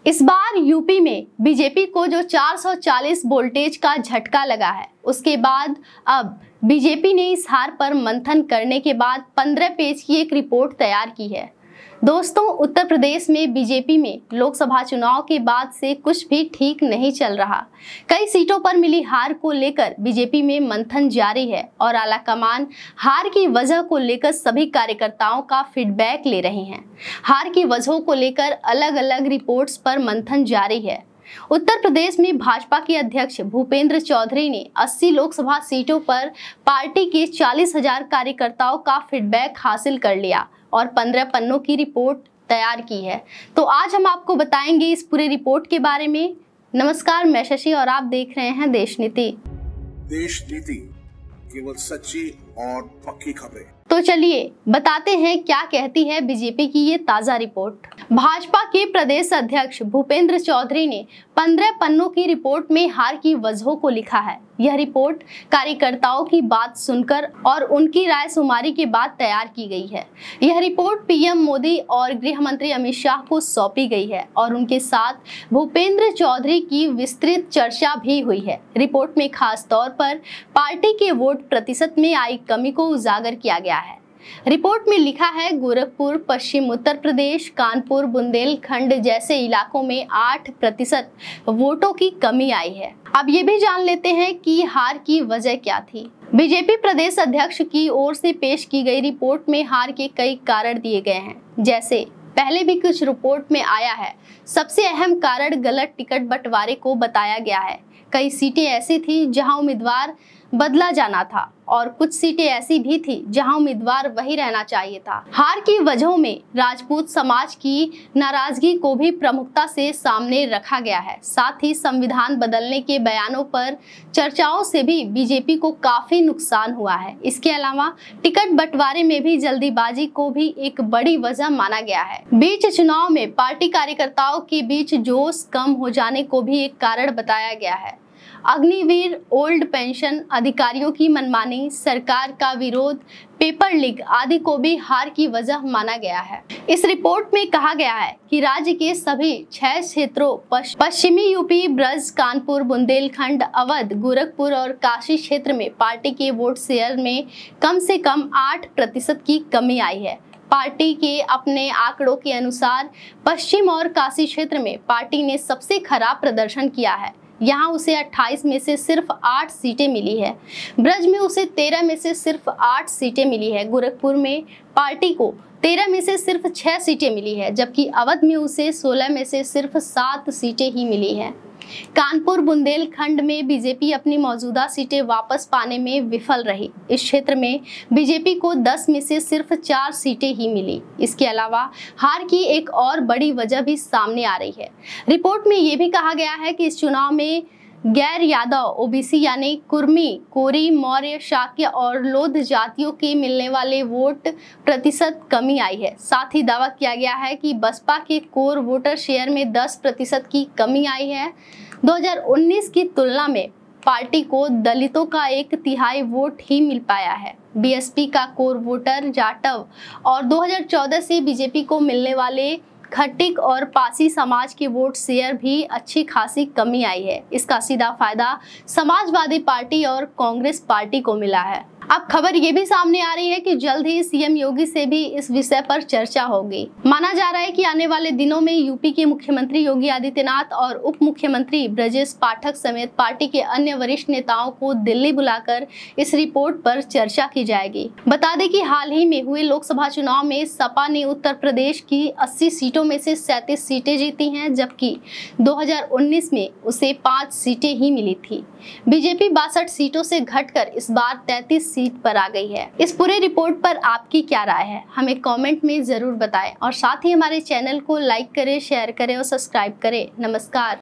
इस बार यूपी में बीजेपी को जो 440 वोल्टेज का झटका लगा है, उसके बाद अब बीजेपी ने इस हार पर मंथन करने के बाद 15 पेज की एक रिपोर्ट तैयार की है। दोस्तों, उत्तर प्रदेश में बीजेपी में लोकसभा चुनाव के बाद से कुछ भी ठीक नहीं चल रहा। कई सीटों पर मिली हार को लेकर बीजेपी में मंथन जारी है और आलाकमान हार की वजह को लेकर सभी कार्यकर्ताओं का फीडबैक ले रहे हैं। हार की वजहों को लेकर अलग अलग रिपोर्ट्स पर मंथन जारी है। उत्तर प्रदेश में भाजपा के अध्यक्ष भूपेंद्र चौधरी ने 80 लोकसभा सीटों पर पार्टी के 40,000 कार्यकर्ताओं का फीडबैक हासिल कर लिया और 15 पन्नों की रिपोर्ट तैयार की है। तो आज हम आपको बताएंगे इस पूरे रिपोर्ट के बारे में। नमस्कार, मैं शशि और आप देख रहे हैं देश नीति। देश नीति, केवल सच्ची और पक्की खबरें। तो चलिए बताते हैं क्या कहती है बीजेपी की ये ताजा रिपोर्ट। भाजपा के प्रदेश अध्यक्ष भूपेंद्र चौधरी ने 15 पन्नों की रिपोर्ट में हार की वजहों को लिखा है। यह रिपोर्ट कार्यकर्ताओं की बात सुनकर और उनकी राय शुमारी के बाद तैयार की गई है। यह रिपोर्ट पीएम मोदी और गृह मंत्री अमित शाह को सौंपी गई है और उनके साथ भूपेंद्र चौधरी की विस्तृत चर्चा भी हुई है। रिपोर्ट में खास तौर पर पार्टी के वोट प्रतिशत में आई कमी को उजागर किया गया है। रिपोर्ट में लिखा है, गोरखपुर, पश्चिम उत्तर प्रदेश, कानपुर, बुंदेलखंड जैसे इलाकों में 8% वोटों की कमी आई है। अब ये भी जान लेते हैं कि हार की वजह क्या थी। बीजेपी प्रदेश अध्यक्ष की ओर से पेश की गई रिपोर्ट में हार के कई कारण दिए गए हैं। जैसे पहले भी कुछ रिपोर्ट में आया है, सबसे अहम कारण गलत टिकट बंटवारे को बताया गया है। कई सीटें ऐसी थी जहां उम्मीदवार बदला जाना था और कुछ सीटें ऐसी भी थी जहां उम्मीदवार वही रहना चाहिए था। हार की वजहों में राजपूत समाज की नाराजगी को भी प्रमुखता से सामने रखा गया है। साथ ही संविधान बदलने के बयानों पर चर्चाओं से भी बीजेपी को काफी नुकसान हुआ है। इसके अलावा टिकट बंटवारे में भी जल्दीबाजी को भी एक बड़ी वजह माना गया है। बीच चुनाव में पार्टी कार्यकर्ताओं के बीच जोश कम हो जाने को भी एक कारण बताया गया है। अग्निवीर, ओल्ड पेंशन अधिकारियों की मनमानी, सरकार का विरोध, पेपर लीक आदि को भी हार की वजह माना गया है। इस रिपोर्ट में कहा गया है कि राज्य के सभी 6 क्षेत्रों पश्चिमी यूपी, ब्रज, कानपुर, बुंदेलखंड, अवध, गोरखपुर और काशी क्षेत्र में पार्टी के वोट शेयर में कम से कम 8% की कमी आई है। पार्टी के अपने आंकड़ों के अनुसार पश्चिम और काशी क्षेत्र में पार्टी ने सबसे खराब प्रदर्शन किया है। यहाँ उसे 28 में से सिर्फ 8 सीटें मिली है। ब्रज में उसे 13 में से सिर्फ 8 सीटें मिली है। गोरखपुर में पार्टी को 13 में से सिर्फ 6 सीटें मिली है, जबकि अवध में उसे 16 में से सिर्फ 7 सीटें ही मिली है। कानपुर, बुंदेलखंड में बीजेपी अपनी मौजूदा सीटें वापस पाने में विफल रही। इस क्षेत्र में बीजेपी को 10 में से सिर्फ 4 सीटें ही मिली। इसके अलावा हार की एक और बड़ी वजह भी सामने आ रही है। रिपोर्ट में ये भी कहा गया है कि इस चुनाव में गैर यादव, ओबीसी यानी कुर्मी, कोरी, मौर्य, शाक्य और लोध जातियों के मिलने वाले वोट प्रतिशत कमी आई है। साथ ही दावा किया गया है कि बसपा के कोर वोटर शेयर में 10% की कमी आई है। 2019 की तुलना में पार्टी को दलितों का 1/3 वोट ही मिल पाया है। बीएसपी का कोर वोटर जाटव और 2014 से बीजेपी को मिलने वाले खट्टिक और पासी समाज के वोट शेयर भी अच्छी खासी कमी आई है। इसका सीधा फायदा समाजवादी पार्टी और कांग्रेस पार्टी को मिला है। अब खबर ये भी सामने आ रही है कि जल्द ही सीएम योगी से भी इस विषय पर चर्चा होगी। माना जा रहा है कि आने वाले दिनों में यूपी के मुख्यमंत्री योगी आदित्यनाथ और उप मुख्यमंत्री ब्रजेश पाठक समेत पार्टी के अन्य वरिष्ठ नेताओं को दिल्ली बुलाकर इस रिपोर्ट पर चर्चा की जाएगी। बता दें कि हाल ही में हुए लोकसभा चुनाव में सपा ने उत्तर प्रदेश की 80 सीटों में से 37 सीटें जीती हैं, जबकि 2019 में उसे 5 सीटें ही मिली थी। बीजेपी 62 सीटों से घटकर इस बार 33 सीट पर आ गई है। इस पूरे रिपोर्ट पर आपकी क्या राय है, हमें कमेंट में जरूर बताएं और साथ ही हमारे चैनल को लाइक करें, शेयर करें और सब्सक्राइब करें। नमस्कार।